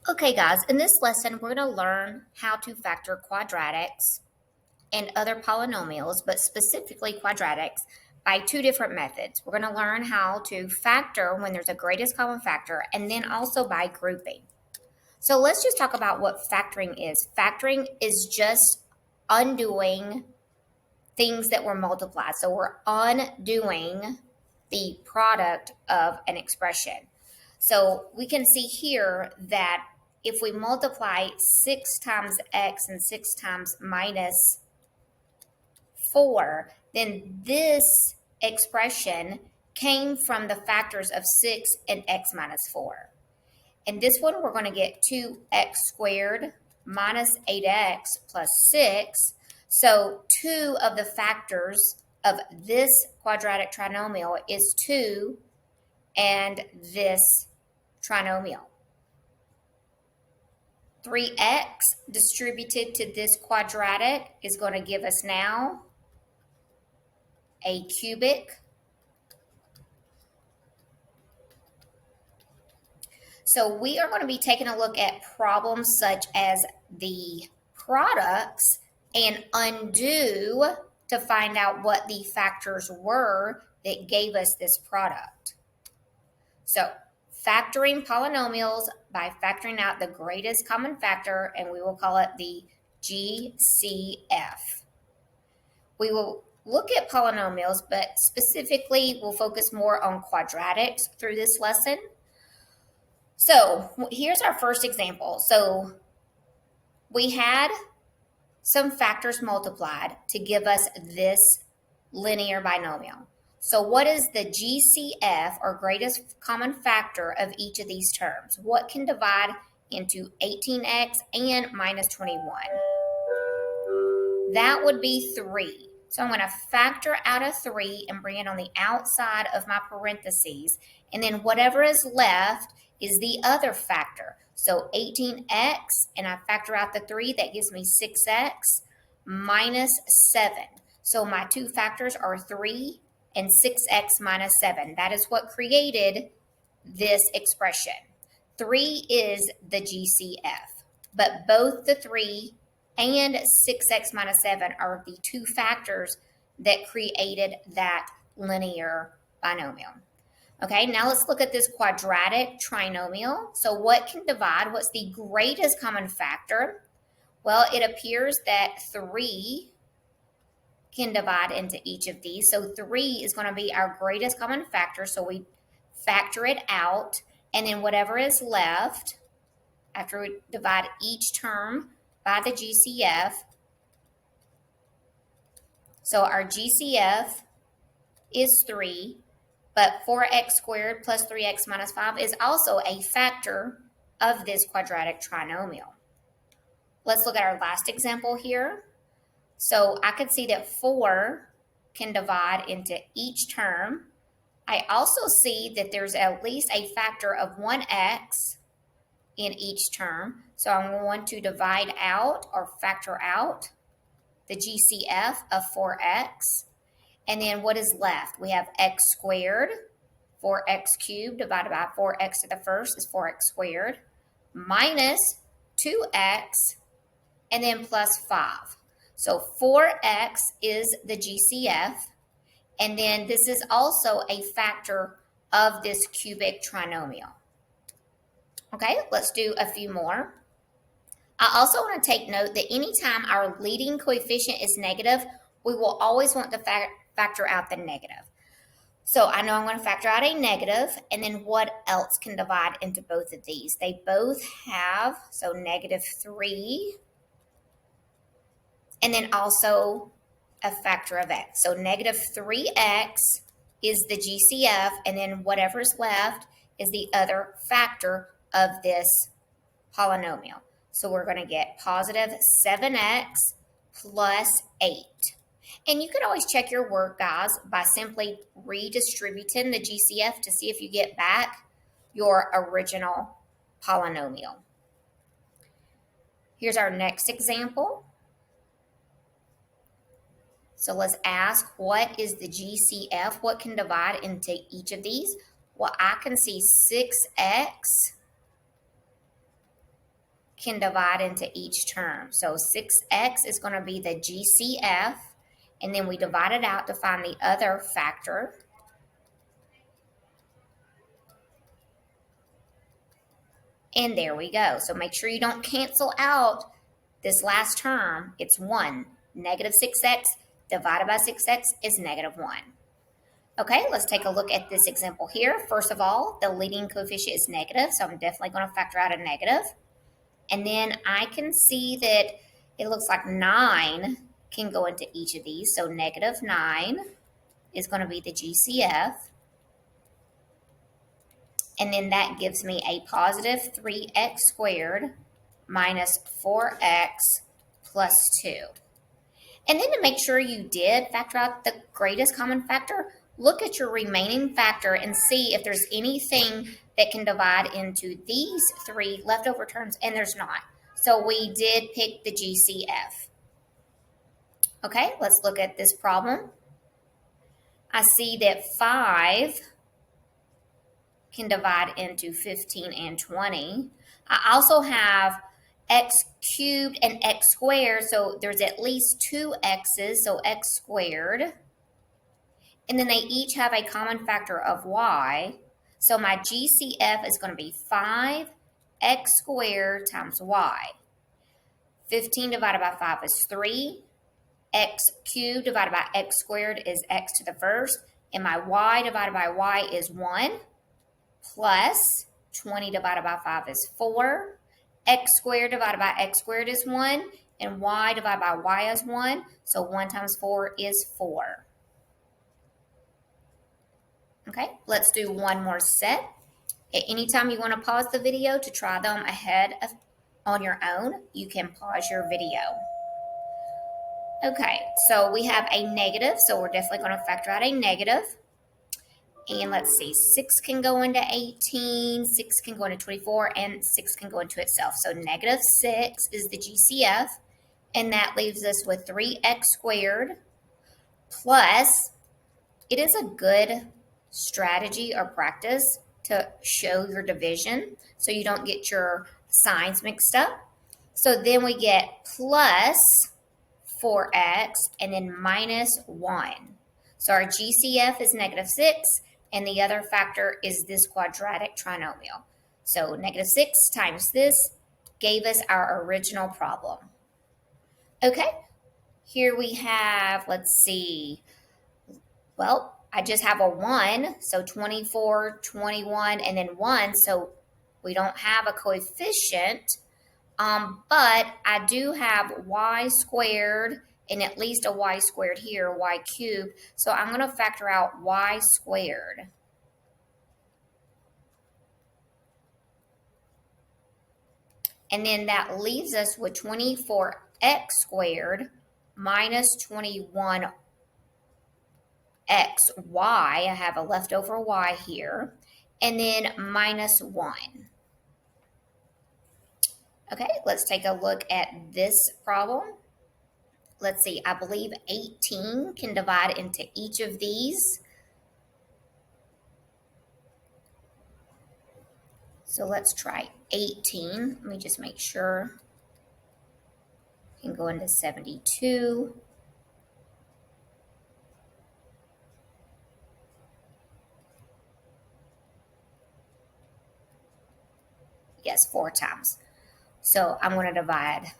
Okay, guys, in this lesson, we're going to learn how to factor quadratics and other polynomials, but specifically quadratics, by two different methods. We're going to learn how to factor when there's a greatest common factor, and then also by grouping. So let's just talk about what factoring is. Factoring is just undoing things that were multiplied. So we're undoing the product of an expression. So we can see here that if we multiply 6 times x and 6 times minus 4, then this expression came from the factors of 6 and x minus 4. In this one, we're going to get 2x squared minus 8x plus 6. So 2 of the factors of this quadratic trinomial is 2 and this trinomial. 3x distributed to this quadratic is going to give us now a cubic. So we are going to be taking a look at problems such as the products and undo to find out what the factors were that gave us this product. So factoring polynomials by factoring out the greatest common factor, and we will call it the GCF. We will look at polynomials, but specifically we'll focus more on quadratics through this lesson. So here's our first example. So we had some factors multiplied to give us this linear binomial. So what is the GCF, or greatest common factor, of each of these terms? What can divide into 18x and minus 21? That would be 3. So I'm going to factor out a 3 and bring it on the outside of my parentheses. And then whatever is left is the other factor. So 18x, and I factor out the 3, that gives me 6x minus 7. So my two factors are 3 and 6x minus 7. That is what created this expression. 3 is the GCF, but both the 3 and 6x minus 7 are the two factors that created that linear binomial. Okay, now let's look at this quadratic trinomial. So what can divide? What's the greatest common factor? Well, it appears that 3 can divide into each of these. So 3 is going to be our greatest common factor. So we factor it out. And then whatever is left, after we divide each term by the GCF, so our GCF is 3. But 4x squared plus 3x minus 5 is also a factor of this quadratic trinomial. Let's look at our last example here. So I could see that 4 can divide into each term. I also see that there's at least a factor of 1x in each term. So I'm going to divide out or factor out the GCF of 4x. And then what is left? We have x squared, 4x cubed divided by 4x to the first is 4x squared, minus 2x, and then plus 5. So 4x is the GCF, and then this is also a factor of this cubic trinomial. Okay, let's do a few more. I also want to take note that anytime our leading coefficient is negative, we will always want to factor out the negative. So I know I'm going to factor out a negative, and then what else can divide into both of these? They both have, so negative 3, and then also a factor of x. So negative 3x is the GCF, and then whatever's left is the other factor of this polynomial. So we're going to get positive 7x plus 8. And you can always check your work, guys, by simply redistributing the GCF to see if you get back your original polynomial. Here's our next example. So let's ask, what is the GCF? What can divide into each of these? Well, I can see 6x can divide into each term. So 6x is going to be the GCF, and then we divide it out to find the other factor. And there we go. So make sure you don't cancel out this last term. It's 1. Negative 6x divided by 6x is negative 1. Okay, let's take a look at this example here. First of all, the leading coefficient is negative, so I'm definitely going to factor out a negative. And then I can see that it looks like 9 can go into each of these. So negative 9 is going to be the GCF. And then that gives me a positive 3x squared minus 4x plus 2. And then to make sure you did factor out the greatest common factor, look at your remaining factor and see if there's anything that can divide into these 3 leftover terms, and there's not. So we did pick the GCF. Okay, let's look at this problem. I see that 5 can divide into 15 and 20. I also have x cubed and x squared, so there's at least 2 x's, so x squared. And then they each have a common factor of y. So my GCF is going to be 5x squared times y. 15 divided by 5 is 3. X cubed divided by x squared is x to the first. And my y divided by y is 1. Plus 20 divided by 5 is 4. X squared divided by x squared is 1. And y divided by y is 1. So 1 times 4 is 4. Okay, let's do one more set. At any time you want to pause the video to try them on your own, you can pause your video. Okay, so we have a negative, so we're definitely going to factor out a negative. And let's see, 6 can go into 18, 6 can go into 24, and 6 can go into itself. So negative 6 is the GCF, and that leaves us with 3x squared plus, it is a good strategy or practice to show your division so you don't get your signs mixed up. So then we get plus 4x and then minus 1. So our GCF is negative 6, and the other factor is this quadratic trinomial. So negative 6 times this gave us our original problem. Okay, here we have, let's see, well, I just have a 1, so 24, 21, and then 1, so we don't have a coefficient, but I do have y squared and at least a y squared here, y cubed, so I'm going to factor out y squared. And then that leaves us with 24x squared minus 21 xy, I have a leftover y here, and then minus 1. Okay, let's take a look at this problem. Let's see, I believe 18 can divide into each of these. So let's try 18. Let me just make sure. Can go into 72. Yes, 4 times. So I'm going to divide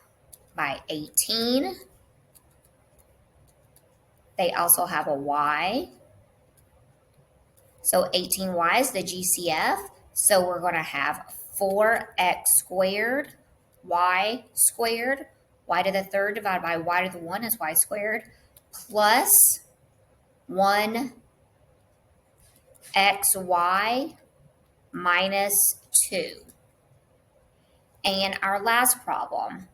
by 18. They also have a y. So 18y is the GCF. So we're going to have 4x squared, y squared, y to the third divided by y to the 1 is y squared, plus 1xy minus 2. And our last problem.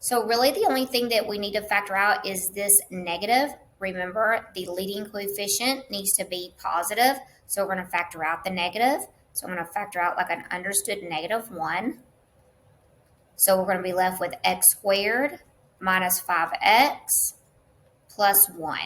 So really the only thing that we need to factor out is this negative. Remember, the leading coefficient needs to be positive. So we're going to factor out the negative. So I'm going to factor out like an understood negative 1. So we're going to be left with x squared minus 5x plus 1.